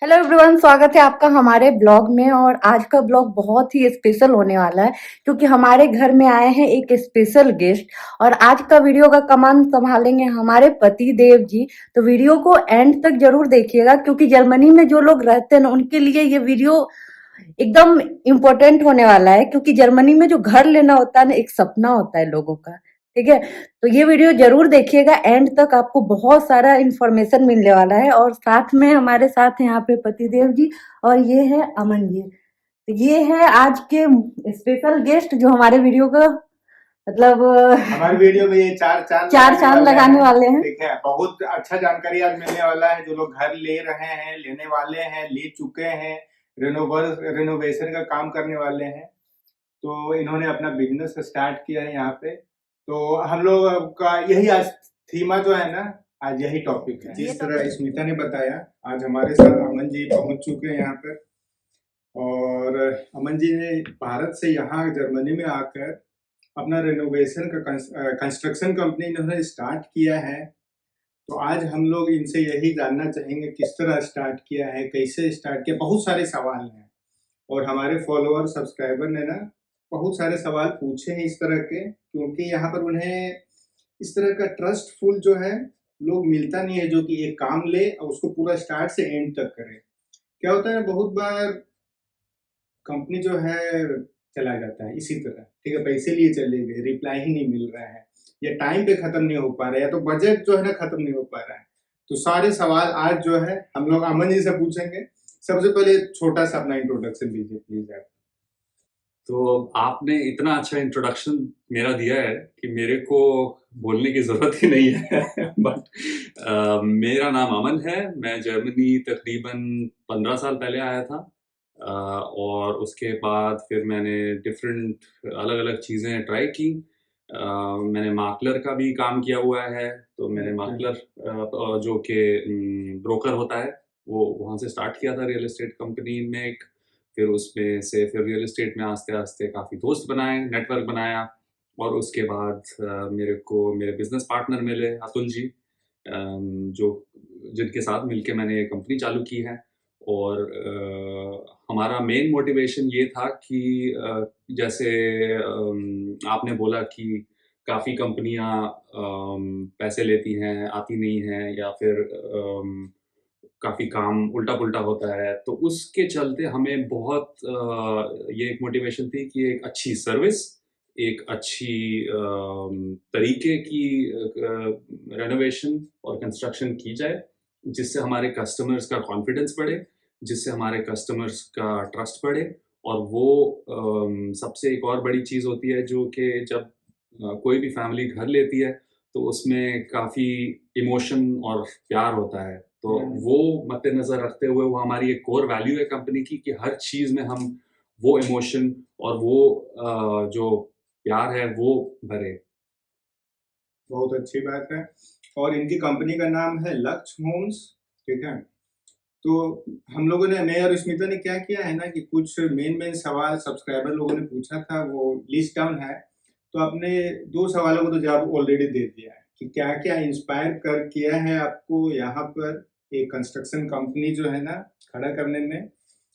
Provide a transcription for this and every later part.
Hello everyone, स्वागत है आपका हमारे ब्लॉग में। और आज का ब्लॉग बहुत ही स्पेशल होने वाला है क्योंकि हमारे घर में आए हैं एक स्पेशल गेस्ट। और आज का वीडियो का कमान संभालेंगे हमारे पति देव जी। तो वीडियो को एंड तक जरूर देखिएगा क्योंकि जर्मनी में जो लोग रहते हैं ना उनके लिए ये वीडियो एकदम इम्पोर्टेंट होने वाला है क्योंकि जर्मनी में जो घर लेना होता है ना एक सपना होता है लोगों का। ठीक है, तो ये वीडियो जरूर देखिएगा एंड तक, आपको बहुत सारा इंफॉर्मेशन मिलने वाला है। और साथ में हमारे साथ हैं यहाँ पे पतिदेव जी और ये है अमन जी। तो ये है आज के स्पेशल गेस्ट जो हमारे वीडियो का मतलब हमारे वीडियो में ये चार चांद लगाने वाले हैं। ठीक है, बहुत अच्छा जानकारी आज मिलने वाला है। जो लोग घर ले रहे हैं, लेने वाले हैं, ले चुके हैं, रिनोवेशन का काम करने वाले हैं, तो इन्होंने अपना बिजनेस स्टार्ट किया है यहाँ पे। तो हम लोग का यही आज थीमा जो है ना, आज यही टॉपिक है। जिस तरह स्मिता ने बताया, आज हमारे साथ अमन जी पहुंच चुके हैं यहाँ पर। और अमन जी ने भारत से यहाँ जर्मनी में आकर अपना रेनोवेशन का कंस्ट्रक्शन कंपनी इन्होंने स्टार्ट किया है। तो आज हम लोग इनसे यही जानना चाहेंगे किस तरह स्टार्ट किया है, कैसे स्टार्ट किया। बहुत सारे सवाल हैं और हमारे फॉलोअर सब्सक्राइबर ने ना बहुत सारे सवाल पूछे हैं इस तरह के, क्योंकि यहाँ पर उन्हें इस तरह का ट्रस्टफुल जो है लोग मिलता नहीं है जो कि एक काम ले और उसको पूरा स्टार्ट से एंड तक करे। क्या होता है, बहुत बार कंपनी जो है चला जाता है इसी तरह, ठीक है, पैसे लिए चले गए, रिप्लाई ही नहीं मिल रहा है, या टाइम पे खत्म नहीं हो पा रहा है, या तो बजट जो है ना खत्म नहीं हो पा रहा है। तो सारे सवाल आज जो है हम लोग अमन जी से पूछेंगे। सबसे पहले छोटा सा अपना इंट्रोडक्शन दीजिए प्लीज आप। तो आपने इतना अच्छा इंट्रोडक्शन मेरा दिया है कि मेरे को बोलने की ज़रूरत ही नहीं है बट मेरा नाम अमन है। मैं जर्मनी तकरीबन 15 साल पहले आया था। और उसके बाद फिर मैंने डिफरेंट अलग अलग चीज़ें ट्राई की। मैंने मार्कलर का भी काम किया हुआ है। तो मैंने मार्कलर जो कि ब्रोकर होता है वो वहाँ से स्टार्ट किया था रियल एस्टेट कंपनी में एक। फिर उसमें से फिर रियल एस्टेट में आस्ते आस्ते काफ़ी दोस्त बनाए, नेटवर्क बनाया। और उसके बाद मेरे को मेरे बिजनेस पार्टनर मिले अतुल जी, जो जिनके साथ मिलके मैंने ये कंपनी चालू की है। और हमारा मेन मोटिवेशन ये था कि जैसे आपने बोला कि काफ़ी कंपनियां पैसे लेती हैं, आती नहीं हैं, या फिर काफ़ी काम उल्टा-पुल्टा होता है। तो उसके चलते हमें बहुत ये एक मोटिवेशन थी कि एक अच्छी सर्विस, एक अच्छी तरीके की रेनोवेशन और कंस्ट्रक्शन की जाए, जिससे हमारे कस्टमर्स का कॉन्फिडेंस बढ़े, जिससे हमारे कस्टमर्स का ट्रस्ट बढ़े। और वो सबसे एक और बड़ी चीज़ होती है जो कि जब कोई भी फैमिली घर लेती है तो उसमें काफ़ी इमोशन और प्यार होता है। तो वो मद्देनज़र रखते हुए वो हमारी एक कोर वैल्यू है कंपनी की कि हर चीज़ में हम वो इमोशन और वो जो प्यार है वो भरे। बहुत अच्छी बात है। और इनकी कंपनी का नाम है लक्ष्य होम्स, ठीक है। तो हम लोगों ने, मैं और स्मिता ने क्या किया है ना कि कुछ मेन सवाल सब्सक्राइबर लोगों ने पूछा था, वो लिस्ट डाउन है। तो आपने दो सवालों को तो जवाब ऑलरेडी दे दिया है कि क्या क्या इंस्पायर कर किया है आपको यहाँ पर एक कंस्ट्रक्शन कंपनी जो है ना खड़ा करने में,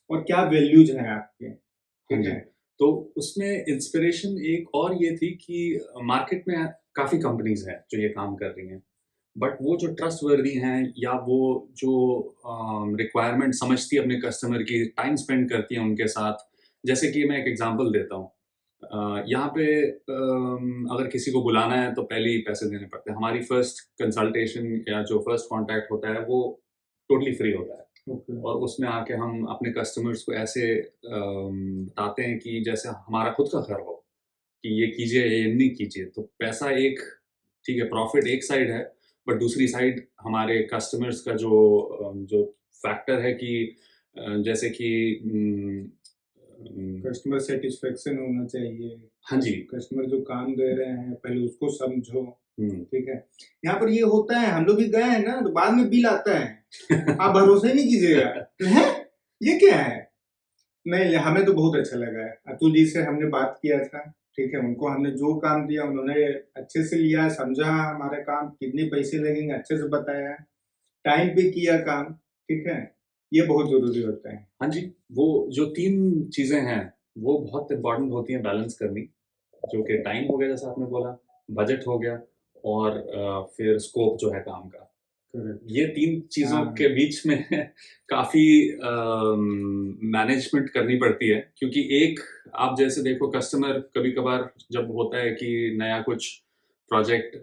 और क्या वैल्यूज हैं आपके, ठीक है। तो उसमें इंस्पिरेशन एक और ये थी कि मार्केट में काफ़ी कंपनीज हैं जो ये काम कर रही हैं, बट वो जो ट्रस्ट वर्दी हैं या वो जो रिक्वायरमेंट समझती है अपने कस्टमर की, टाइम स्पेंड करती हैं उनके साथ। जैसे कि मैं एक एग्जांपल देता हूँ। यहाँ पे अगर किसी को बुलाना है तो पहले ही पैसे देने पड़ते हैं। हमारी फर्स्ट कंसल्टेशन या जो फर्स्ट कांटेक्ट होता है वो टोटली फ्री होता है। और उसमें आके हम अपने कस्टमर्स को ऐसे बताते हैं कि जैसे हमारा खुद का घर हो, कि ये कीजिए, ये नहीं कीजिए। तो पैसा एक, ठीक है, प्रॉफिट एक साइड है, बट दूसरी साइड हमारे कस्टमर्स का जो फैक्टर है कि जैसे कि कस्टमर सेटिस्फेक्शन होना चाहिए। हाँ जी, कस्टमर जो काम दे रहे हैं पहले उसको समझो, ठीक है। यहाँ पर ये होता है, हम लोग भी गए हैं ना तो बाद में बिल आता है आप भरोसा ही नहीं कीजिएगा, है ये क्या है। नहीं, हमें तो बहुत अच्छा लगा है। अतुल जी से हमने बात किया था, ठीक है, उनको हमने जो काम दिया उन्होंने अच्छे से लिया, समझा हमारा काम कितने पैसे लगेंगे अच्छे से बताया, टाइम पे किया काम, ठीक है। ये बहुत जरूरी होता है। हाँ जी, वो जो 3 चीज़ें हैं, वो बहुत इम्पोर्टेंट होती हैं बैलेंस करनी, जो कि टाइम हो गया जैसा आपने बोला, बजट हो गया और फिर स्कोप जो है काम का। करेक्ट। ये 3 चीज़ों हाँ। के बीच में काफ़ी मैनेजमेंट करनी पड़ती है, क्योंकि एक आप जैसे देखो कस्टमर कभी-कभार जब होता है कि नया कुछ प्रोजेक्ट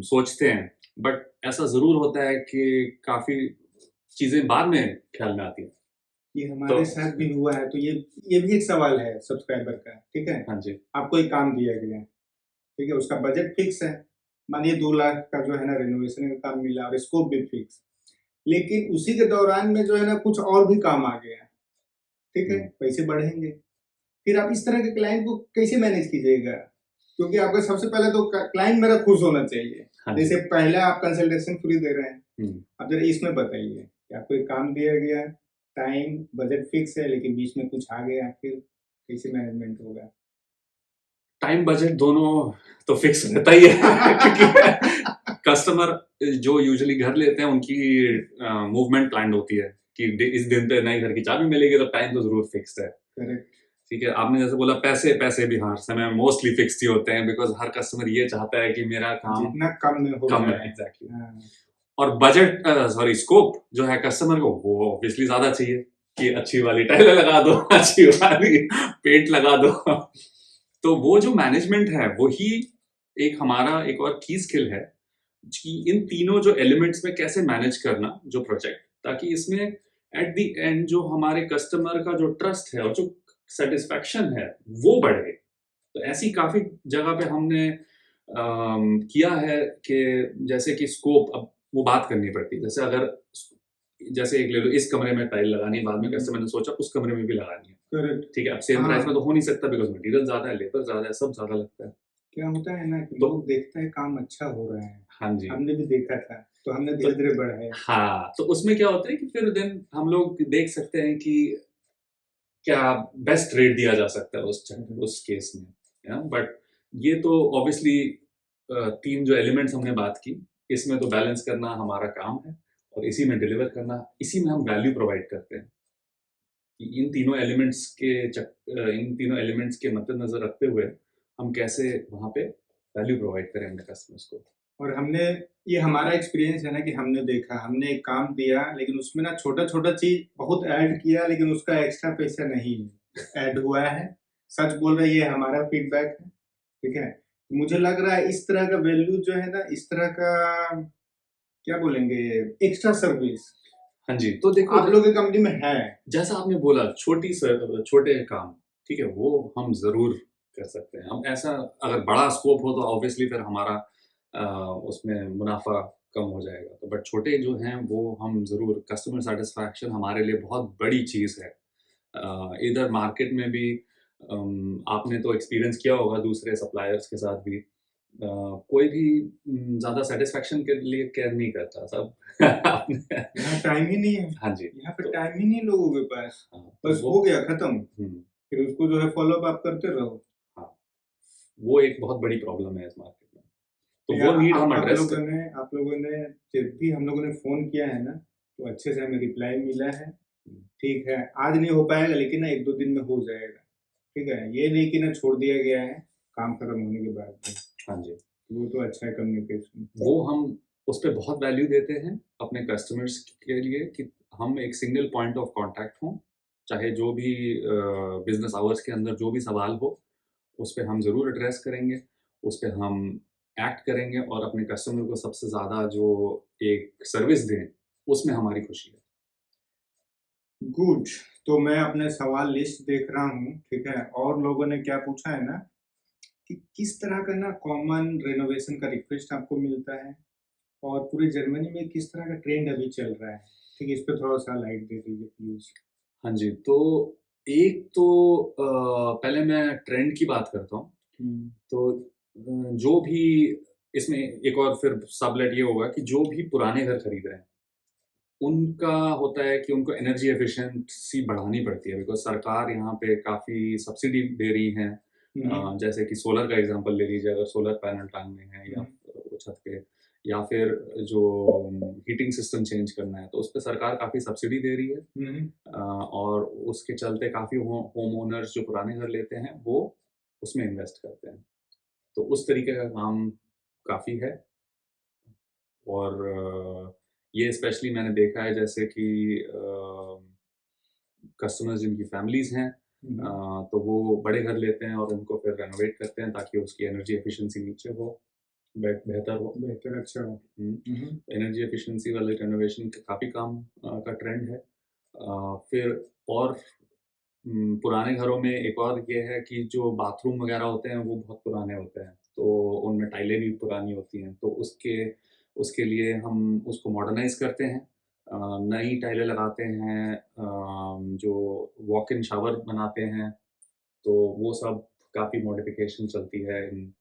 सोचते हैं, बट ऐसा ज़रूर होता है कि काफ़ी चीज़ें बाद में ख्याल में आती हैं। ये हमारे तो साथ भी हुआ है, तो ये भी एक सवाल है सब्सक्राइबर का, ठीक है? हाँ जी, आपको एक काम दिया गया है, ठीक है? उसका बजट फिक्स है, मानिए 2 लाख का जो है ना रेनोवेशन का काम मिला और स्कोप भी फिक्स। लेकिन उसी के दौरान में जो है ना कुछ और भी काम आ गया, ठीक है? हुँ, पैसे बढ़ेंगे। फिर आप इस तरह के क्लाइंट को कैसे मैनेज कीजिएगा? क्योंकि आपका सबसे पहले तो क्लाइंट मेरा खुश होना चाहिए। हाँ जी, जैसे पहले आप कंसल्टेशन फ्री दे रहे हैं, हुँ। अब जरा इसमें बताइए कि आपको एक काम दिया गया, टाइम बजट फिक्स है लेकिन बीच में कुछ आ गया, फिर कैसे मैनेजमेंट होगा? टाइम बजट दोनों तो फिक्स रहता ही है क्योंकि कस्टमर जो यूजुअली घर लेते हैं उनकी मूवमेंट प्लान होती है कि इस दिन पे नए घर की चाबी मिलेगी, तो टाइम तो जरूर फिक्स्ड है। करेक्ट। ठीक है, आपने जैसे बोला पैसे पैसे भी हर समय मोस्टली फिक्स्ड ही होते हैं, बिकॉज हर कस्टमर ये चाहता है कि मेरा काम जितना कम में हो कम है। जाए। एग्जैक्टली। हाँ, और बजट सॉरी स्कोप जो है कस्टमर को वो ऑब्वियसली ज्यादा चाहिए कि अच्छी वाली टाइलें लगा दो, अच्छी वाली पेंट लगा दो। तो वो जो मैनेजमेंट है वही एक हमारा एक और की स्किल है कि इन तीनों जो एलिमेंट्स में कैसे मैनेज करना जो प्रोजेक्ट, ताकि इसमें एट द एंड जो हमारे कस्टमर का जो ट्रस्ट है और जो सेटिस्फैक्शन है वो बढ़े। तो ऐसी काफी जगह पे हमने किया है कि जैसे कि स्कोप अब वो बात करनी पड़ती है, जैसे अगर जैसे एक ले लो, इस कमरे में टाइल लगानी है, बाद में कस्टमर ने सोचा उस कमरे में भी लगानी है। करेक्ट। ठीक है, अब सेम हाँ। प्राइस में तो हो नहीं सकता बिकॉज मटेरियल ज्यादा है, लेबर ज्यादा है, सब ज्यादा लगता है। क्या होता है ना कि तो लोग देखते हैं काम अच्छा हो रहा है, हाँ जी, हमने भी देखा था, तो हमने तो धीरे-धीरे बढ़ाया। हाँ, तो उसमें क्या होता है कि फिर देन हम लोग देख सकते हैं कि क्या बेस्ट रेट दिया जा सकता है उस केस में, है ना? बट ये तो ऑब्वियसली 3 जो एलिमेंट्स हमने बात की, इसमें तो बैलेंस करना हमारा काम है और इसी में डिलीवर करना, इसी में हम वैल्यू प्रोवाइड करते हैं कि इन तीनों एलिमेंट्स के मद्देनजर रखते हुए हम कैसे वहाँ पे वैल्यू प्रोवाइड करें अपने कस्टमर्स को। और हमने ये हमारा एक्सपीरियंस है ना कि हमने देखा, हमने एक काम दिया लेकिन उसमें ना छोटा-छोटा चीज़ बहुत ऐड किया लेकिन उसका एक्स्ट्रा पैसा नहीं ऐड हुआ है। सच बोल रहे हैं, ये हमारा फीडबैक है, ठीक है? तो मुझे लग रहा है इस तरह का वैल्यू जो है ना, इस तरह का क्या बोलेंगे एक्स्ट्रा सर्विस हाँ जी, तो देखो आप लोग की कंपनी में है। जैसा आपने बोला छोटे काम, ठीक है, वो हम ज़रूर कर सकते हैं। हम ऐसा अगर बड़ा स्कोप हो तो ऑब्वियसली फिर हमारा उसमें मुनाफ़ा कम हो जाएगा। तो बट छोटे जो हैं वो हम ज़रूर, कस्टमर सैटिस्फैक्शन हमारे लिए बहुत बड़ी चीज़ है। इधर मार्केट में भी आपने तो एक्सपीरियंस किया होगा दूसरे सप्लायर्स के साथ भी। कोई भी ज़्यादा सैटिस्फैक्शन के लिए केयर नहीं करता, सब आपने यहाँ टाइम ही नहीं है, हाँ जी, यहाँ पे तो टाइम ही नहीं है लोगों के पास। हाँ, तो बस हो गया खत्म, हुँ, फिर उसको जो है फ़ॉलो अप आप करते रहो। हाँ, वो एक बहुत बड़ी प्रॉब्लम है इस मार्केट में। तो या वो नीड हम आप एड्रेस लोगों ने जब भी हम लोगों ने फ़ोन किया है ना, तो अच्छे से हमें रिप्लाई मिला है, ठीक है, आज नहीं हो पाएगा लेकिन ना 1-2 दिन में हो जाएगा, ठीक है? ये नहीं कि ना छोड़ दिया गया है, काम खत्म होने के बाद भी। हाँ जी, वो तो अच्छा है कम्युनिकेशन। वो हम उस पे बहुत वैल्यू देते हैं अपने कस्टमर्स के लिए कि हम एक सिंगल पॉइंट ऑफ कॉन्टैक्ट हों, चाहे जो भी बिज़नेस आवर्स के अंदर जो भी सवाल हो, उस पे हम ज़रूर एड्रेस करेंगे, उस पे हम एक्ट करेंगे और अपने कस्टमर को सबसे ज़्यादा जो एक सर्विस दें, उसमें हमारी खुशी है। गुड, तो मैं अपने सवाल लिस्ट देख रहा हूँ, ठीक है? और लोगों ने क्या पूछा है ना कि किस तरह का ना कॉमन रेनोवेशन का रिक्वेस्ट आपको मिलता है और पूरे जर्मनी में किस तरह का ट्रेंड अभी चल रहा है? ठीक है, इस पे थोड़ा-सा लाइट दे दीजिए प्लीज़। हाँ जी, तो एक तो पहले मैं ट्रेंड की बात करता हूँ। हुँ, तो जो भी इसमें एक और फिर सबलेट ये होगा कि जो भी पुराने घर खरीद रहे हैं, उनका होता है कि उनको एनर्जी एफिशिएंसी बढ़ानी पड़ती है बिकॉज़ सरकार यहाँ पे काफ़ी सब्सिडी दे रही है। हुँ, जैसे कि सोलर का एग्ज़ाम्पल ले लीजिए, अगर सोलर पैनल टांगने हैं या हुँ, वो छत पे या फिर जो हीटिंग सिस्टम चेंज करना है, तो उस पर सरकार काफ़ी सब्सिडी दे रही है। और उसके चलते काफ़ी होम ओनर्स जो पुराने घर लेते हैं वो उसमें इन्वेस्ट करते हैं। तो उस तरीके का काम काफ़ी है। और ये स्पेशली मैंने देखा है जैसे कि कस्टमर्स जिनकी फैमिलीज हैं, तो वो बड़े घर लेते हैं और उनको फिर रेनोवेट करते हैं ताकि उसकी एनर्जी एफिशिएंसी नीचे हो, बेहतर हो। बेहतर, अच्छा हो। एनर्जी एफिशिएंसी वाले रेनोवेशन का काफ़ी काम का ट्रेंड है। फिर और पुराने घरों में एक और ये है कि जो बाथरूम वगैरह होते हैं वो बहुत पुराने होते हैं, तो उनमें टाइलें भी पुरानी होती हैं, तो उसके उसके लिए हम उसको मॉडर्नाइज करते हैं, नई टाइलें लगाते हैं, जो वॉक इन शावर बनाते हैं, तो वो सब काफ़ी मॉडिफिकेशन चलती है इन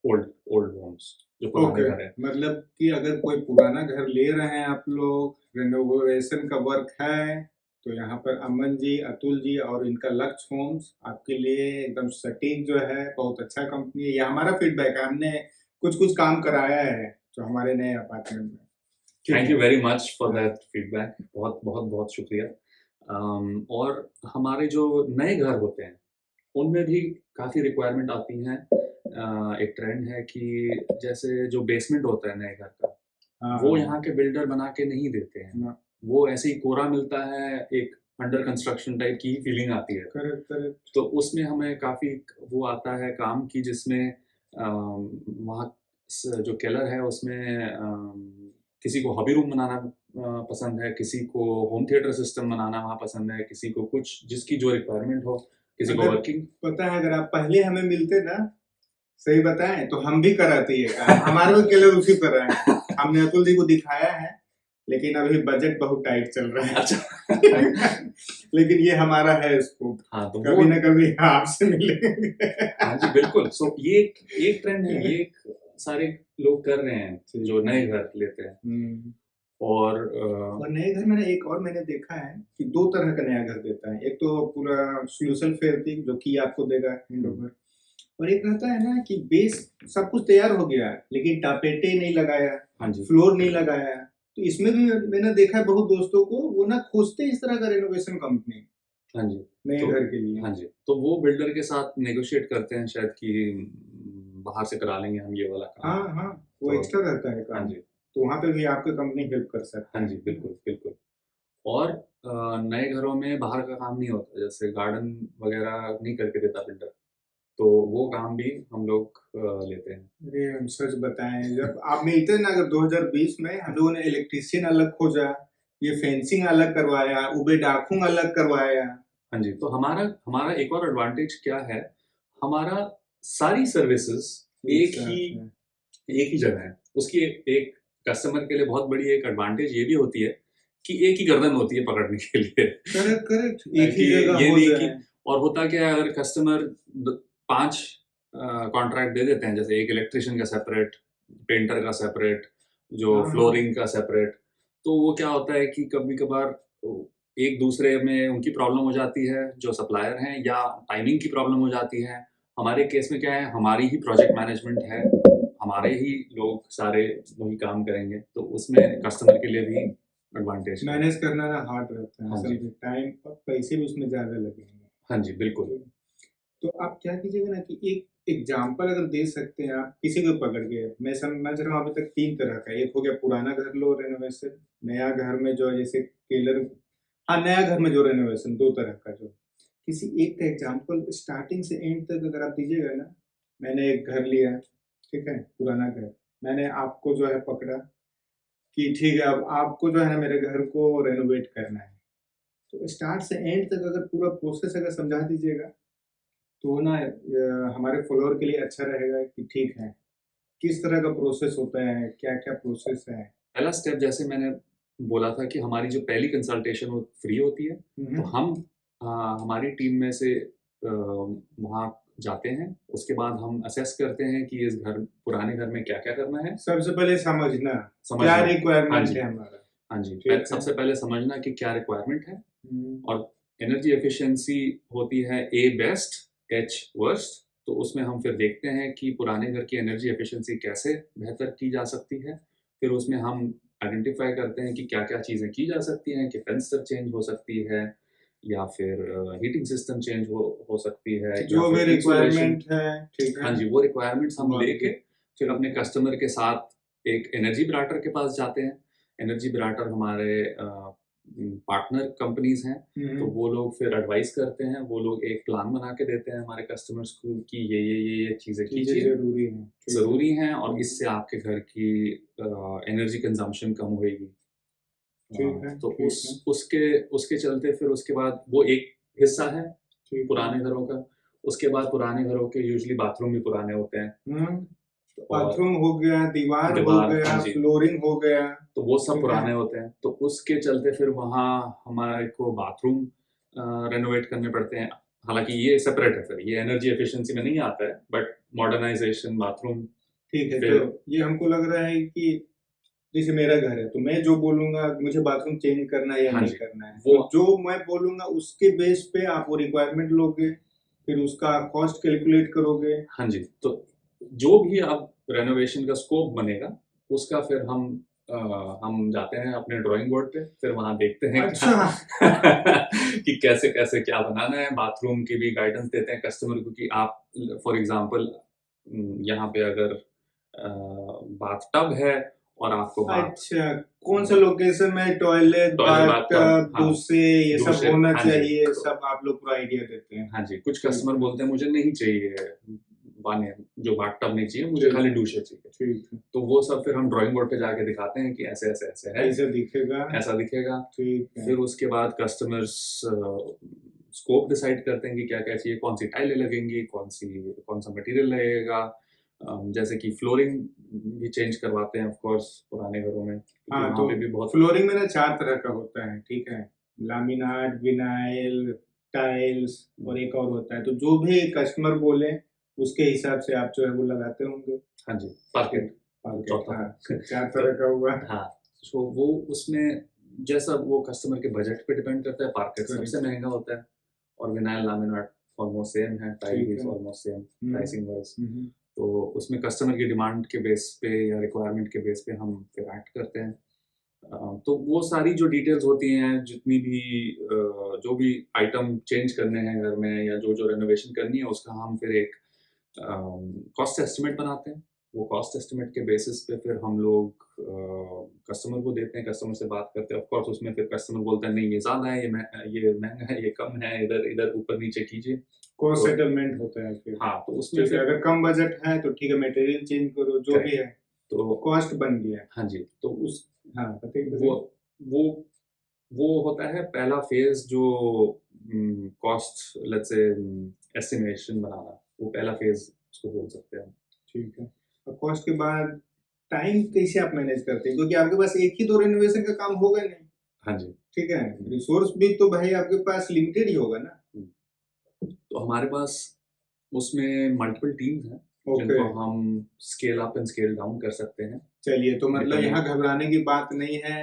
ओल्ड ओल्ड होम्स जो पुराने ओके, घर हैं। मतलब कि अगर कोई पुराना घर ले रहे हैं आप लोग, रेनोवेशन का वर्क है, तो यहाँ पर अमन जी, अतुल जी और इनका लक्ष्य होम्स आपके लिए एकदम सटीक जो है, बहुत अच्छा कंपनी है। ये हमारा फीडबैक है, हमने कुछ-कुछ काम कराया है, जो हमारे नए अपार्टमेंट में। ठीक थैंक है। यू वेरी मच फॉर हाँ। दैट फीडबैक, बहुत बहुत बहुत शुक्रिया। और हमारे जो नए घर होते हैं उनमें भी काफ़ी रिक्वायरमेंट आती हैं। एक ट्रेंड है कि जैसे जो बेसमेंट होता है नए घर का, हाँ, वो हाँ। यहाँ के बिल्डर बना के नहीं देते हैं। ना, वो ऐसे ही कोरा मिलता है, एक अंडर कंस्ट्रक्शन टाइप की फीलिंग आती है। Correct, correct. तो उसमें हमें काफ़ी वो आता है काम की, जिसमें वहाँ जो केलर है उसमें किसी को हॉबी रूम बनाना पसंद है, किसी को होम थिएटर सिस्टम बनाना वहाँ पसंद है, किसी को कुछ जिसकी जो रिक्वायरमेंट हो, किसी को अगर वर्किंग। पता है, अगर आप पहले हमें मिलते ना, सही बताएं तो हम भी कराते ये काम। हमारे भी केलर उसी तरह है। हमने अतुल जी को दिखाया है, लेकिन अभी बजट बहुत टाइट चल रहा है। अच्छा। लेकिन ये हमारा है स्कोप, हाँ, तो कभी वो ना कभी आपसे मिलेंगे। हाँ जी, बिल्कुल। सो ये एक ट्रेंड है, ये सारे लोग कर रहे हैं जो नए घर लेते हैं। हम्म। और और नए घर में ना एक और मैंने देखा है कि दो तरह का नया घर देता है। एक तो पूरा सोल्यूशन फेयर जो कि आपको देगा हैंड ओवर, और एक रहता है ना कि बेस सब कुछ तैयार हो गया लेकिन टापेटे नहीं लगाया, हाँ जी, फ्लोर नहीं लगाया। तो इसमें भी मैंने देखा है बहुत दोस्तों को, वो ना खोजते हैं इस तरह का रेनोवेशन कंपनी हाँ जी। नए तो घर के लिए। हाँ जी, तो वो बिल्डर के साथ नेगोशिएट करते हैं शायद कि बाहर से करा लेंगे हम ये वाला काम। हाँ, हाँ, वो तो एक्स्ट्रा रहता है हाँ काम। जी, तो वहाँ पे भी आपकी कंपनी हेल्प कर सकता हाँ है। जी, बिल्कुल, बिल्कुल। और नए घरों में बाहर का काम नहीं होता, जैसे गार्डन वगैरह नहीं करके देता बिल्डर, तो वो काम भी हम लोग लेते हैं। अरे हम सच बताएं, जब आप मिलते हैं ना, अगर 2020 में हम लोगों ने इलेक्ट्रीशियन अलग खोजा, ये फेंसिंग अलग करवाया, उबे डाखुंग अलग करवाया। हाँ जी, तो हमारा हमारा एक और एडवांटेज क्या है, हमारा सारी सर्विसेज एक ही जगह है। उसकी एक कस्टमर के लिए बहुत बड़ी एक एडवांटेज ये भी होती है कि एक ही गर्दन होती है पकड़ने के लिए। करेक्ट, करेक्ट, एक ही कि जगह ये हो नहीं कि जाए। और होता क्या है, अगर कस्टमर 5 कॉन्ट्रैक्ट दे देते हैं, जैसे एक इलेक्ट्रिशियन का सेपरेट, पेंटर का सेपरेट, जो हाँ, हाँ। फ्लोरिंग का सेपरेट, तो वो क्या होता है कि कभी-कभार एक दूसरे में उनकी प्रॉब्लम हो जाती है, जो सप्लायर हैं, या टाइमिंग की प्रॉब्लम हो जाती है। हमारे केस में क्या है, हमारी ही प्रोजेक्ट मैनेजमेंट है, हमारे ही लोग सारे वही काम करेंगे, तो उसमें कस्टमर के लिए भी एडवांटेज है। मैनेज करना ना हार्ड रहता है हाँ असल जी। में, टाइम और पैसे भी उसमें ज्यादा लगेंगे। हाँ जी, बिल्कुल। तो आप क्या कीजिएगा ना कि एक एग्जाम्पल अगर दे सकते हैं आप किसी को पकड़ के। मैं समझ रहा हूँ अभी तक तीन तरह का, एक हो गया पुराना घर लो रेनोवेशन, नया घर में जो है जैसे टेलर, हाँ नया घर में जो रेनोवेशन, दो तरह का जो किसी एक का एग्जाम्पल स्टार्टिंग से एंड तक अगर आप दीजिएगा ना। मैंने एक घर लिया, ठीक है, पुराना घर, मैंने आपको जो है पकड़ा कि ठीक है अब आपको जो है ना मेरे घर को रेनोवेट करना है, तो स्टार्ट से एंड तक अगर पूरा प्रोसेस अगर समझा दीजिएगा तो ना हमारे फॉलोअर के लिए अच्छा रहेगा कि ठीक है किस तरह का प्रोसेस होता है, क्या क्या प्रोसेस है। पहला स्टेप जैसे मैंने बोला था कि हमारी जो पहली कंसल्टेशन वो फ्री होती है, तो हम हमारी टीम में से वहाँ जाते हैं, उसके बाद हम असेस करते हैं कि इस घर पुराने घर में क्या-क्या करना है। सबसे पहले समझना क्या समझना। हाँ रिक्वायरमेंट जी, है हमारा। हाँ जी। ठीक है। सबसे पहले समझना कि क्या रिक्वायरमेंट है, हम्म, और एनर्जी एफिशिएंसी होती है ए बेस्ट, एच वर्स्ट, तो उसमें हम फिर देखते हैं कि पुराने घर की एनर्जी एफिशिएंसी कैसे बेहतर की जा सकती है, फिर उसमें हम आइडेंटिफाई करते हैं कि क्या-क्या चीज़ें की जा सकती हैं, कि फेंसर चेंज हो सकती है या फिर हीटिंग सिस्टम चेंज हो सकती है या जो भी फिर इंसुलेशन। रिक्वायरमेंट है, ठीक है। हाँ जी, वो रिक्वायरमेंट्स हम वो लेके आपकी- फिर अपने कस्टमर के साथ एक एनर्जी ब्राटर के पास जाते हैं। एनर्जी ब्राटर हमारे पार्टनर कंपनीज़ हैं, तो हम्म, वो लोग फिर एडवाइस करते हैं, वो लोग एक प्लान बना के देते हैं हमारे कस्टमर्स को कि ये चीज़ें चीजें कीजिए, जरूरी है, ठीक है। ज़रूरी हैं और इससे आपके घर की एनर्जी कंज़म्पशन कम होएगी। ठीक है, तो ठीक है, उसके उसके चलते फिर उसके बाद वो एक हिस्सा है ठीक है। पुराने घरों का। उसके बाद पुराने घरों के यूजुअली बाथरूम भी पुराने होते हैं और बाथरूम हो गया, दीवार हो दीवार, गया, हाँ जी, फ्लोरिंग हो गया, तो वो सब ठीक है। पुराने होते हैं। तो उसके चलते फिर वहाँ हमारे को बाथरूम रेनोवेट करने पड़ते हैं। हालाँकि ये सेपरेट है फिर, ये एनर्जी एफिशिएंसी में नहीं आता है, बट मॉडर्नाइज़ेशन बाथरूम ठीक है, फिर। तो ये हमको लग रहा है कि जैसे मेरा घर है, तो मैं जो बोलूँगा मुझे बाथरूम चेंज करना है या हाँ नहीं जी, करना है, वो तो जो मैं बोलूँगा उसके बेस पे आप वो रिक्वायरमेंट लोगे, फिर उसका कॉस्ट कैलकुलेट करोगे। हाँ जी, तो जो भी अब रेनोवेशन का स्कोप बनेगा, उसका फिर हम जाते हैं अपने ड्राइंग बोर्ड पे, फिर वहाँ देखते हैं क्या अच्छा, कि कैसे-कैसे क्या बनाना है। बाथरूम की भी गाइडेंस देते हैं कस्टमर को कि आप फॉर एग्ज़ाम्पल यहाँ पे अगर बाथटब है और आपको अच्छा, कौन सा लोकेशन में टॉयलेट, टॉयलेट, बाथटब, बाथटब, हाँ, दूसरे ये सब दूसरे, होना हाँ जी, चाहिए, तो सब आप लोग पूरा आइडिया देते हैं। हाँ जी, कुछ ठीक कस्टमर है, बोलते हैं मुझे नहीं चाहिए वाने जो बाथटब नहीं चाहिए, मुझे ठीक खाली है, डूशे चाहिए। ठीक है। तो वो सब फिर हम ड्राइंग बोर्ड पे जाके दिखाते हैं कि ऐसे-ऐसे है, ऐसा दिखेगा, ऐसा दिखेगा। ठीक है। फिर उसके बाद कस्टमर्स स्कोप डिसाइड करते हैं कि क्या-क्या चाहिए, कौन-सी टाइलें लगेंगी, कौन-सा मटेरियल लगेगा। जैसे कि फ्लोरिंग भी चेंज करवाते हैं ऑफ कोर्स पुराने घरों में, क्योंकि हाँ, वहाँ तो पे भी बहुत। फ्लोरिंग में ना 4 तरह का होता है, ठीक है? लैमिनाट, विनाइल, टाइल्स और एक और होता है। तो जो भी कस्टमर बोले, उसके हिसाब से आप जो है वो लगाते होंगे। हाँ जी, ठीक, पार्केट जो मार्केट, चौथा हाँ, था। 4 तो तरह का हुआ। हाँ, तो वो उसमें जैसा वो कस्टमर के बजट पे डिपेंड करता है, पार्केट सबसे करेक्ट, महँगा होता है और विनाइल लैमिनेट ऑलमोस्ट सेम है, टाइल ठीक भी है। ऑलमोस्ट सेम हुँ, प्राइसिंग वाइज़। हुँ, तो उसमें कस्टमर की डिमांड के बेस पे या रिक्वायरमेंट के बेस पे हम फिर एक्ट करते हैं। तो वो सारी जो डिटेल्स होती हैं, जितनी भी जो भी आइटम चेंज करने हैं घर में या जो रेनोवेशन करनी है, उसका हम फिर एक कॉस्ट एस्टिमेट बनाते हैं। वो कॉस्ट एस्टिमेट के बेसिस पे फिर हम लोग कस्टमर को देते हैं, कस्टमर से बात करते हैं। ऑफ कोर्स उसमें फिर कस्टमर बोलता है नहीं ये ज़्यादा है, ये महँगा है, ये कम है, इधर ऊपर-नीचे कीजिए। कॉस्ट तो सेटलमेंट होता है फिर। हाँ, तो उसमें जैसे फिर अगर कम बजट है तो ठीक है, मटेरियल चेंज करो, जो भी करेक्ट। है, तो कॉस्ट बन गया। हाँ जी, तो उस हाँ, बताइए, वो बताइए। वो वो होता है पहला फ़ेज़ जो कॉस्ट लेट्स से एस्टिमेशन बनाना, वो पहला फ़ेज़ उसको बोल सकते हैं हम। ठीक है। और कॉस्ट के बाद टाइम कैसे आप मैनेज करते हैं? क्योंकि आपके पास एक ही तो रेनोवेशन का काम होगा नहीं, हाँ जी। ठीक है? हुँ, रिसोर्स भी तो भाई आपके पास लिमिटेड ही होगा ना? हुँ। तो हमारे पास उसमें मल्टीपल टीम्स हैं, ओके, जिनको हम scale up and scale down कर सकते हैं, चलिए, तो मतलब डिपेंडिंग। यहाँ घबराने की बात नहीं है।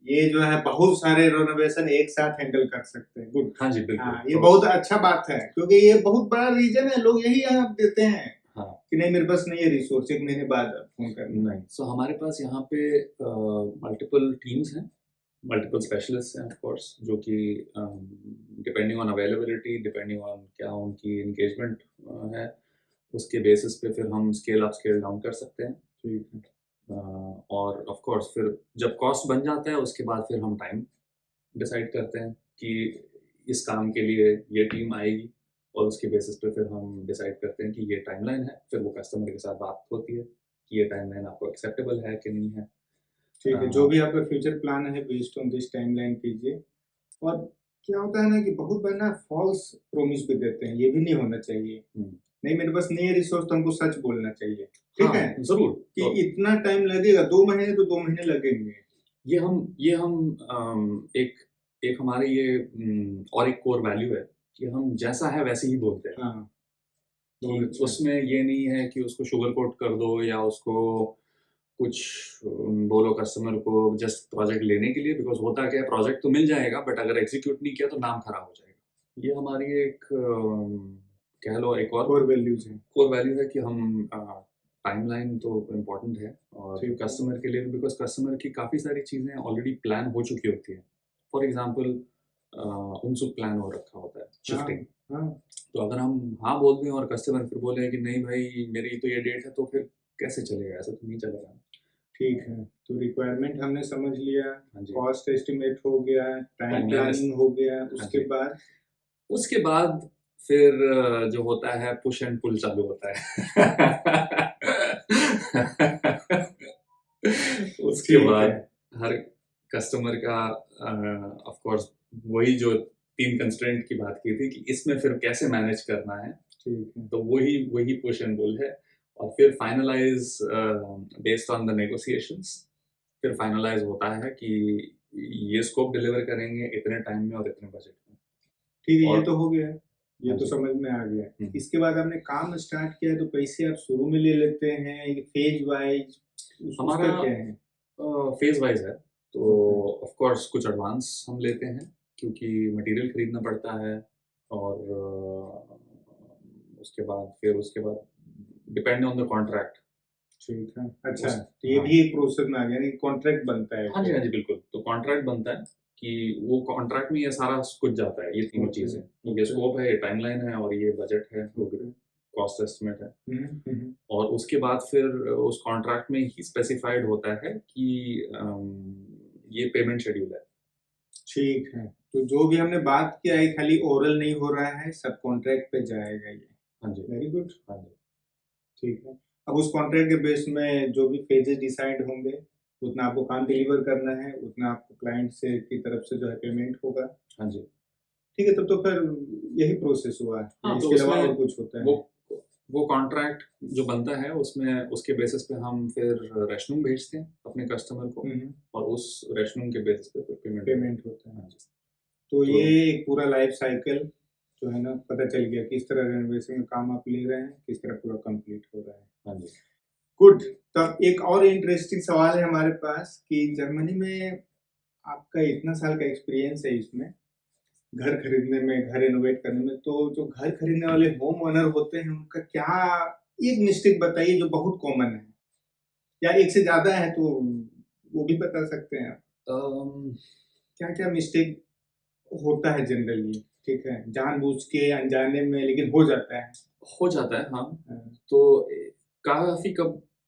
ये जो है बहुत सारे रेनोवेशन एक साथ हैंडल कर सकते हैं, गुड। हाँ जी, बिल्कुल। हाँ, ये तो बहुत अच्छा बात है, क्योंकि ये बहुत बड़ा रीज़न है, लोग यही आप देते हैं हाँ, कि नहीं मेरे पास नहीं है रिसोर्स, 1 महीने बाद फ़ोन करना। नहीं, सो हमारे पास यहाँ पे मल्टीपल टीम्स हैं, मल्टीपल स्पेशलिस्ट्स हैं ऑफ कोर्स, जो कि depending on availability, depending on क्या उनकी एंगेजमेंट है, उसके बेसिस पे फिर हम स्केल अप, स्केल डाउन कर सकते हैं। ठीक है, और ऑफ कोर्स फिर जब कॉस्ट बन जाता है, उसके बाद फिर हम टाइम डिसाइड करते हैं कि इस काम के लिए ये टीम आएगी और उसके बेसिस पे फिर हम डिसाइड करते हैं कि ये टाइमलाइन है। फिर वो कस्टमर के साथ बात होती है कि ये टाइमलाइन आपको एक्सेप्टेबल है कि नहीं है। ठीक है। जो अ, भी आपका फ्यूचर प्लान है बेस्ड ऑन दिस टाइमलाइन कीजिए। और क्या होता है ना कि बहुत बार ना फॉल्स प्रॉमिस भी देते हैं, ये भी नहीं होना चाहिए। हुँ, नहीं मेरे पास नहीं है रिसोर्स, तो हमको सच बोलना चाहिए, ठीक है? हाँ, ज़रूर। कि तो इतना टाइम लगेगा, 2 महीने तो 2 महीने लगेंगे। ये हम एक एक हमारे ये और एक कोर वैल्यू है कि हम जैसा है वैसे ही बोलते हैं। हाँ, कि बहुत अच्छा। उसमें ये नहीं है कि उसको शुगर कोट कर दो या उसको कुछ बोलो कस्टमर को जस्ट प्रोजेक्ट लेने के लिए, बिकॉज़ होता क्या है, प्रोजेक्ट तो मिल जाएगा बट अगर एग्ज़ीक्यूट नहीं किया तो नाम खराब हो जाएगा। ये हमारी एक कह लो एक और कोर वैल्यूज़ हैं। कोर वैल्यू है कि हम टाइमलाइन तो इम्पोर्टेंट है और ठीक है। कस्टमर के लिए, बिकॉज कस्टमर की काफ़ी सारी चीज़ें ऑलरेडी प्लान हो चुकी होती हैं। फॉर एग्जांपल उनसुक प्लान हो रखा होता है, शिफ्टिंग। हाँ तो अगर हम हाँ बोल दें और कस्टमर फिर बोले कि नहीं भाई मेरी तो ये डेट है, तो फिर कैसे चलेगा? ऐसा तो नहीं चलेगा। ठीक है, तो रिक्वायरमेंट हमने समझ लिया, हाँ जी। कॉस्ट एस्टिमेट हो गया, टाइम Timeline प्लानिंग हो गया, हाँ उसके जी। बाद उसके बाद फिर जो होता है पुश एंड पुल चालू होता है। उसके ठीक बाद है। हर कस्टमर का ऑफ कोर्स वही जो 3 कंस्ट्रेंट की बात की थी कि इसमें फिर कैसे मैनेज करना है, ठीक है। तो वही वही पुश एंड पुल है। और फिर finalize based on the negotiations फिर फाइनलाइज होता है कि ये स्कोप डिलीवर करेंगे इतने टाइम में और इतने बजट में। ठीक है, ये और तो हो गया, ये हाँ तो जी। समझ में आ गया। हम्म। इसके बाद आपने काम स्टार्ट किया है, तो पैसे आप शुरू में ले लेते हैं, ये फेज वाइज उसका हमारा क्या है? फेज वाइज है, तो ओके। ऑफ कोर्स कुछ एडवांस हम लेते हैं क्योंकि मटेरियल खरीदना पड़ता है। और उसके बाद डिपेंड ऑन द कॉन्ट्रैक्ट। ठीक है, अच्छा, उस तो ये हाँ भी एक प्रोसेस में आ गया, यानी कॉन्ट्रैक्ट बनता है हाँ जी, फिर। हाँ जी, बिल्कुल। तो कॉन्ट्रैक्ट बनता है कि वो कॉन्ट्रैक्ट में ये सारा कुछ जाता है, ये तीनों ओके, चीज़ें। ये ओके, स्कोप है, ये टाइमलाइन है और ये बजट है, जो भी ओके। कॉस्ट एस्टिमेट है। हम्म। और उसके बाद फिर उस कॉन्ट्रैक्ट में ही स्पेसिफाइड होता है कि ये पेमेंट शेड्यूल है। ठीक है, तो जो भी हमने बात किया है खाली ओरल नहीं हो रहा है, सब कॉन्ट्रैक्ट पे जाएगा ये। हाँ जी, वेरी गुड। हाँ जी, ठीक है। अब उस कॉन्ट्रैक्ट के बेस में जो भी फेजेस डिसाइड होंगे, उतना आपको काम डिलीवर करना है, उतना आपको क्लाइंट से की तरफ से जो है पेमेंट होगा। हाँ जी। ठीक है, तब तो फिर यही प्रोसेस हुआ है, या हाँ, तो इसके अलावा उसमें और कुछ होता वो है? वो कॉन्ट्रैक्ट जो बनता है उसमें उसके बेसिस पे हम फिर रेशनूम भेजते हैं अपने कस्टमर को हम्म, और उस रेशनूम के बेसिस पे फिर पेमेंट होता है। पेमेंट होता है। हाँ जी। तो तो ये एक पूरा लाइफ साइकिल जो है ना, पता चल गया किस तरह रेनोवेशन का काम आप ले रहे हैं, किस तरह पूरा कंप्लीट हो रहा है। हाँ जी। गुड। तब एक और इंटरेस्टिंग सवाल है हमारे पास कि जर्मनी में आपका इतना साल का एक्सपीरियंस है इसमें, घर खरीदने में, घर रेनोवेट करने में, तो जो घर खरीदने वाले होम ओनर होते हैं उनका क्या एक मिस्टेक बताइए जो बहुत कॉमन है, या एक से ज्यादा है तो वो भी बता सकते हैं आप। अम, क्या क्या मिस्टेक होता है जनरली? ठीक है, जानबूझ के अनजाने में, लेकिन हो जाता है। हो जाता है, हाँ। हाँ, तो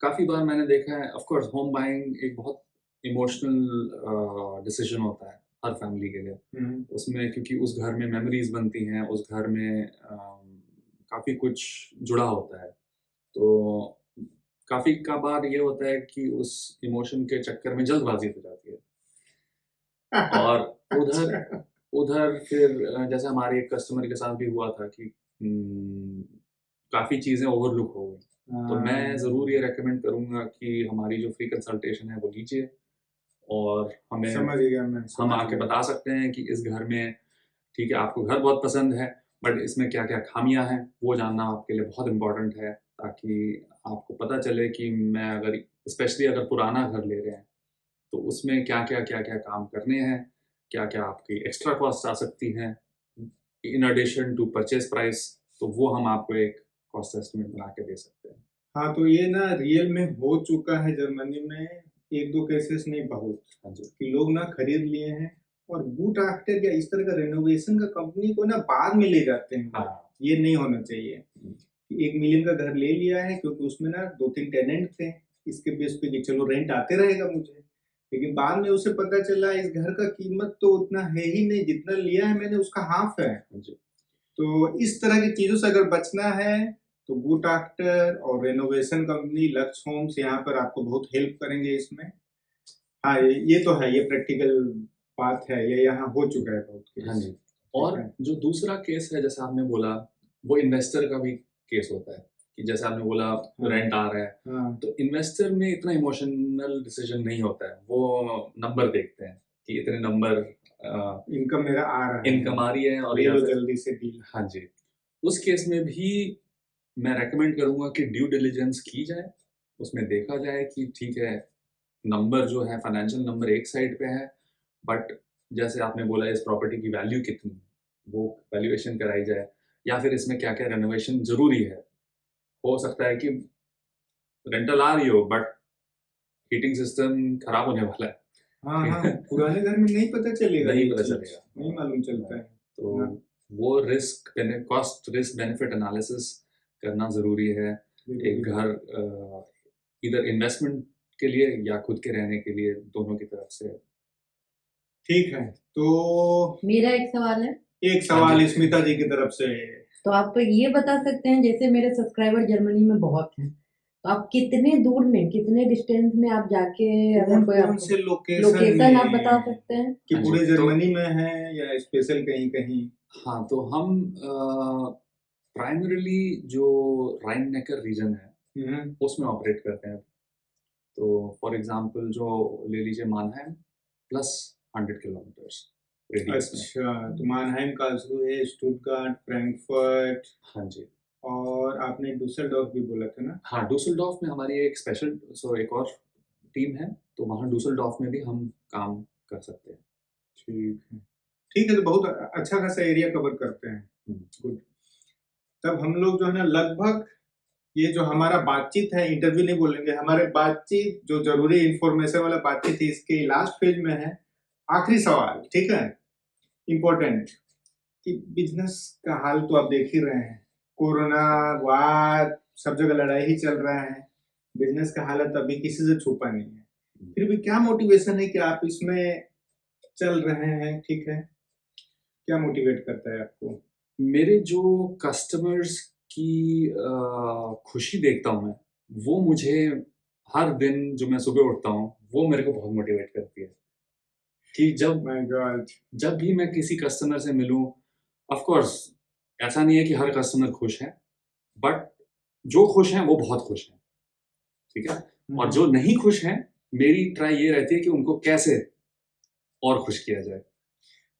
काफ़ी बार मैंने देखा है, ऑफ कोर्स होम बाइंग एक बहुत इमोशनल डिसीजन होता है हर फैमिली के लिए। हम्म, उसमें क्योंकि उस घर में मेमोरीज बनती हैं, उस घर में काफ़ी कुछ जुड़ा होता है। तो काफ़ी का बार ये होता है कि उस इमोशन के चक्कर में जल्दबाजी हो जाती है। और उधर अच्छा। उधर फिर जैसे हमारे एक कस्टमर के साथ भी हुआ था कि काफ़ी चीज़ें ओवरलुक हो गई। तो मैं ज़रूर ये रेकमेंड करूँगा कि हमारी जो फ्री कंसल्टेशन है वो लीजिए और समझ गया मैं, हम समझ आके गया। बता सकते हैं कि इस घर में ठीक है आपको घर बहुत पसंद है, बट इसमें क्या-क्या खामियाँ हैं, वो जानना आपके लिए बहुत इम्पोर्टेंट है, ताकि आपको पता चले कि मैं अगर स्पेशली अगर पुराना घर ले रहे हैं, तो उसमें क्या-क्या काम करने हैं, क्या-क्या आपकी एक्स्ट्रा कॉस्ट आ सकती हैं, in addition to purchase price, तो वो हम आपको एक कॉस्ट एस्टिमेट बना के दे सकते हैं। हाँ, तो ये ना रियल में हो चुका है जर्मनी में, 1-2 केसेस नहीं बहुत, हाँ जी। कि लोग ना खरीद लिए हैं और गुड आफ्टर या इस तरह का रेनोवेशन का कंपनी को ना बाद में ले जाते हैं। हाँ। ये नहीं होना चाहिए। हुँ। 1 मिलियन का घर ले लिया है क्योंकि उसमें ना 2-3 टेनेंट थे, इसके बेस पे कि चलो रेंट आते रहेगा मुझे। लेकिन बाद में उसे पता चला इस घर का कीमत तो उतना है ही नहीं, जितना लिया है मैंने उसका हाफ है। हाँ जी। तो इस तरह की चीज़ों से अगर बचना है, तो गुड आफ्टर और रेनोवेशन कंपनी लक्स होम्स यहाँ पर आपको बहुत हेल्प करेंगे इसमें। हाँ, ये तो है, ये प्रैक्टिकल बात है, ये यहाँ हो चुका है बहुत हाँ केस। जी। ठीक और है। जो दूसरा केस है जैसा आपने बोला, वो इन्वेस्टर का भी केस होता है, कि जैसे आपने बोला हाँ, रेंट आ रहा है, हाँ, तो इन्वेस्टर में इतना इमोशनल डिसीजन नहीं होता है। वो नंबर देखते हैं कि इतने नंबर इनकम मेरा आ रहा है, इनकम आ रही है और ले या लो फिर जल्दी से डील। हाँ जी। उस केस में भी मैं रेकमेंड करूँगा कि ड्यू डिलिजेंस की जाए, उसमें देखा जाए कि ठीक है, नंबर जो है फाइनेंशियल नंबर एक साइड पे है, बट जैसे आपने बोला इस प्रॉपर्टी की वैल्यू कितनी है, वो वैल्यूएशन कराई जाए या फिर इसमें क्या-क्या रेनोवेशन ज़रूरी है। हो सकता है कि रेंटल आ रही हो बट हीटिंग सिस्टम खराब होने वाला है, हाँ हाँ, पुराने घर में नहीं पता चलेगा, नहीं ये पता चीज चलेगा, नहीं मालूम चलता है। तो हाँ। वो कॉस्ट रिस्क बेनिफिट एनालिसिस करना जरूरी है एक घर इधर इन्वेस्टमेंट के लिए या खुद के रहने के लिए, दोनों की तरफ से। ठीक है, तो मेरा एक सवाल है, एक सवाल स्मिता जी की तरफ से। तो आप तो ये बता सकते हैं, जैसे मेरे सब्सक्राइबर जर्मनी में बहुत हैं, तो आप कितने दूर में, कितने डिस्टेंस में आप जाके कौन कोई कौन आपको से लोकेशन लोकेशन आप में बता सकते हैं? कि हाँ जी, पूरे तो जर्मनी में है या स्पेशल कहीं कहीं? हाँ, तो हम प्राइमरीली जो राइन नेकर रीजन है उसमें ऑपरेट करते हैं। तो फॉर एग्जांपल जो ले लीजिए मानहाइम प्लस 100 किलोमीटर्स रेडियस में। अच्छा, तो मानहाइम, कार्लसरूहे, स्टुटगार्ट, फ्रैंकफर्ट, हाँ जी, और आपने डुसेलडॉर्फ भी बोला था ना? हाँ, डूसलडॉर्फ में हमारी एक स्पेशल एक और टीम है, तो वहाँ डूसलडॉर्फ में भी हम काम कर सकते हैं। ठीक है, ठीक है, तो बहुत अच्छा खासा एरिया कवर करते हैं। गुड। तब हम लोग जो है ना लगभग ये जो हमारा बातचीत है, इंटरव्यू नहीं बोलेंगे, हमारे बातचीत जो जरूरी इंफॉर्मेशन वाला बातचीत है इसके लास्ट फेज में है। आखिरी सवाल, ठीक है, इम्पोर्टेंट, कि बिजनेस का हाल तो आप देख ही रहे हैं, कोरोना वार सब जगह लड़ाई ही चल रहा है, बिजनेस का हालत अभी किसी से छुपा नहीं है, फिर भी क्या मोटिवेशन है कि आप इसमें चल रहे हैं? ठीक है, क्या मोटिवेट करता है आपको? मेरे जो कस्टमर्स की खुशी देखता हूँ मैं, वो मुझे हर दिन जो मैं सुबह उठता हूँ वो मेरे को बहुत मोटिवेट करती है कि माय गॉड, जब भी मैं किसी कस्टमर से मिलूं, ऑफ कोर्स ऐसा नहीं है कि हर कस्टमर खुश है, बट जो खुश हैं वो बहुत खुश हैं, ठीक है, और जो नहीं खुश हैं मेरी ट्राई ये रहती है कि उनको कैसे और खुश किया जाए।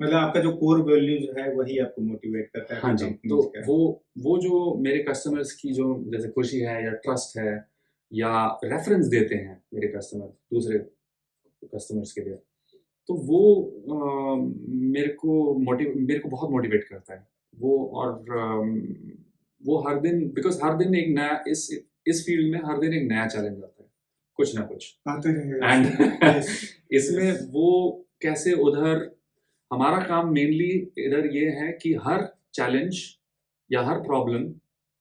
मतलब आपका जो कोर वैल्यूज है वही आपको मोटिवेट करता है हाँ जी, कंपनी तो का। वो जो मेरे कस्टमर्स की जो जैसे खुशी है या ट्रस्ट है या रेफरेंस देते हैं मेरे कस्टमर दूसरे कस्टमर्स के लिए, तो वो मेरे को बहुत मोटिवेट करता है वो। और वो हर दिन, बिकॉज हर दिन एक नया इस फील्ड में हर दिन एक नया चैलेंज आता है, कुछ ना कुछ आते रहेगा एंड yes, इसमें वो कैसे उधर हमारा काम मेनली इधर ये है कि हर चैलेंज या हर प्रॉब्लम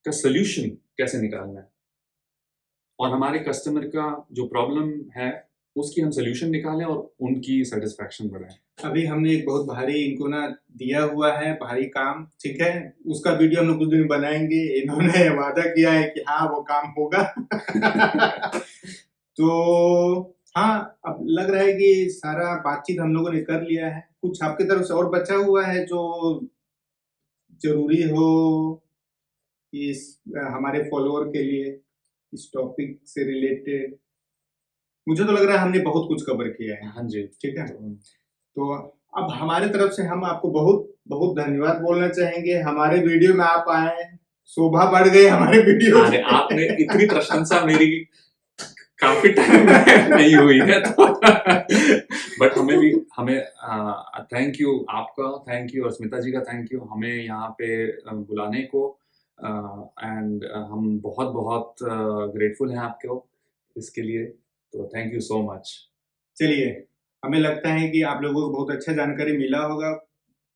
का सल्यूशन कैसे निकालना है, और हमारे कस्टमर का जो प्रॉब्लम है उसकी हम सल्यूशन निकालें और उनकी सेटिस्फैक्शन बढ़ाएं। अभी हमने एक बहुत भारी इनको ना दिया हुआ है, भारी काम, ठीक है, उसका वीडियो हम लोग कुछ दिन बनाएंगे, इन्होंने वादा किया है कि हाँ वो काम होगा तो हाँ, अब लग रहा है कि सारा बातचीत हम लोगों ने कर लिया है, कुछ आपकी तरफ से और बचा हुआ है जो जरूरी हो इस हमारे फॉलोअर के लिए, इस टॉपिक से रिलेटेड? मुझे तो लग रहा है हमने बहुत कुछ कवर किया है। हाँ जी, ठीक है, तो अब हमारे तरफ से हम आपको बहुत बहुत धन्यवाद बोलना चाहेंगे, हमारे वीडियो में आप आए, शोभा बढ़ गई हमारे वीडियो अरे आपने इतनी प्रशंसा मेरी काफी टाइम में नहीं हुई है, तो बट हमें थैंक यू आपका, थैंक यू और स्मिता जी का थैंक यू हमें यहाँ पे बुलाने को, एंड हम बहुत बहुत ग्रेटफुल हैं आपको इसके लिए, तो थैंक यू सो मच। चलिए, हमें लगता है कि आप लोगों को बहुत अच्छा जानकारी मिला होगा।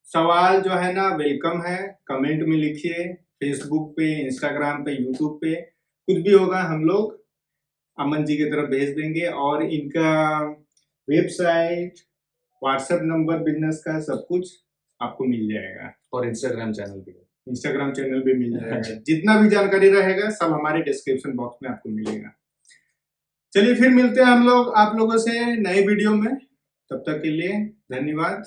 सवाल जो है ना वेलकम है, कमेंट में लिखिए, फेसबुक पे, इंस्टाग्राम पे, यूट्यूब पे, कुछ भी होगा हम लोग अमन जी की तरफ भेज देंगे, और इनका वेबसाइट, व्हाट्सएप नंबर बिजनेस का सब कुछ आपको मिल जाएगा, और इंस्टाग्राम चैनल भी है, इंस्टाग्राम चैनल भी मिल जाएगा, जितना भी जानकारी रहेगा सब हमारे डिस्क्रिप्शन बॉक्स में आपको मिलेगा। चलिए फिर मिलते हैं हम लोग आप लोगों से नए वीडियो में, तब तक के लिए धन्यवाद।